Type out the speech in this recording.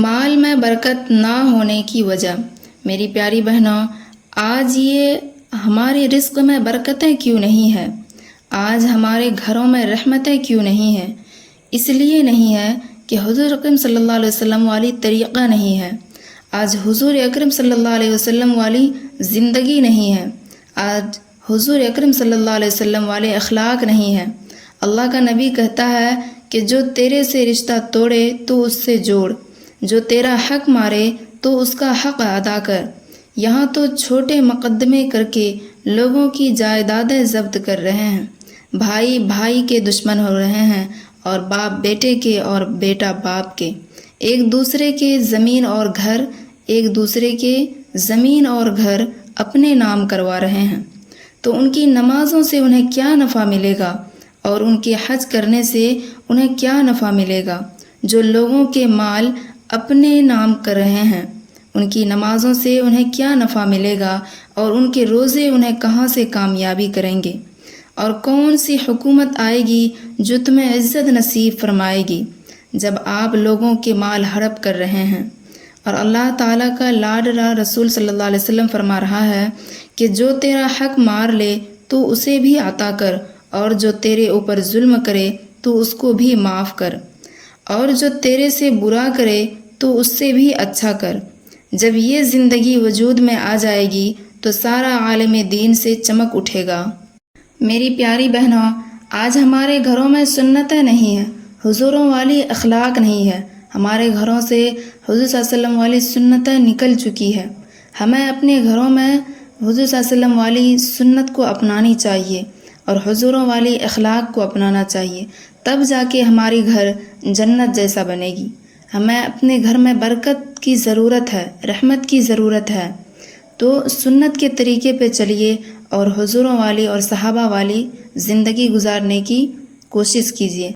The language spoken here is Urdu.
مال میں برکت نہ ہونے کی وجہ۔ میری پیاری بہنوں، آج یہ ہمارے رزق میں برکتیں کیوں نہیں ہیں؟ آج ہمارے گھروں میں رحمتیں کیوں نہیں ہیں؟ اس لیے نہیں ہے کہ حضور اکرم صلی اللہ علیہ وسلم والی طریقہ نہیں ہے۔ آج حضور اکرم صلی اللہ علیہ وسلم والی زندگی نہیں ہے۔ آج حضور اکرم صلی اللہ علیہ وسلم والے اخلاق نہیں ہیں۔ اللہ کا نبی کہتا ہے کہ جو تیرے سے رشتہ توڑے تو اس سے جوڑ، جو تیرا حق مارے تو اس کا حق ادا کر۔ یہاں تو چھوٹے مقدمے کر کے لوگوں کی جائیدادیں ضبط کر رہے ہیں، بھائی بھائی کے دشمن ہو رہے ہیں، اور باپ بیٹے کے اور بیٹا باپ کے، ایک دوسرے کے زمین اور گھر اپنے نام کروا رہے ہیں۔ تو ان کی نمازوں سے انہیں کیا نفع ملے گا، اور ان کے حج کرنے سے انہیں کیا نفع ملے گا؟ جو لوگوں کے مال اپنے نام کر رہے ہیں، ان کی نمازوں سے انہیں کیا نفع ملے گا، اور ان کے روزے انہیں کہاں سے کامیابی کریں گے؟ اور کون سی حکومت آئے گی جو تمہیں عزت نصیب فرمائے گی جب آپ لوگوں کے مال ہڑپ کر رہے ہیں؟ اور اللہ تعالیٰ کا لاڈلا رسول صلی اللہ علیہ وسلم فرما رہا ہے کہ جو تیرا حق مار لے تو اسے بھی عطا کر، اور جو تیرے اوپر ظلم کرے تو اس کو بھی معاف کر، اور جو تیرے سے برا کرے تو اس سے بھی اچھا کر۔ جب یہ زندگی وجود میں آ جائے گی تو سارا عالم دین سے چمک اٹھے گا۔ میری پیاری بہنوں، آج ہمارے گھروں میں سنتیں نہیں ہیں، حضوروں والی اخلاق نہیں ہے۔ ہمارے گھروں سے حضور صلی اللہ علیہ وسلم والی سنتیں نکل چکی ہے۔ ہمیں اپنے گھروں میں حضور صلی اللہ علیہ وسلم والی سنت کو اپنانی چاہیے، اور حضوروں والی اخلاق کو اپنانا چاہیے، تب جا کے ہماری گھر جنت جیسا بنے گی۔ ہمیں اپنے گھر میں برکت کی ضرورت ہے، رحمت کی ضرورت ہے، تو سنت کے طریقے پہ چلیے اور حضوروں والی اور صحابہ والی زندگی گزارنے کی کوشش کیجیے۔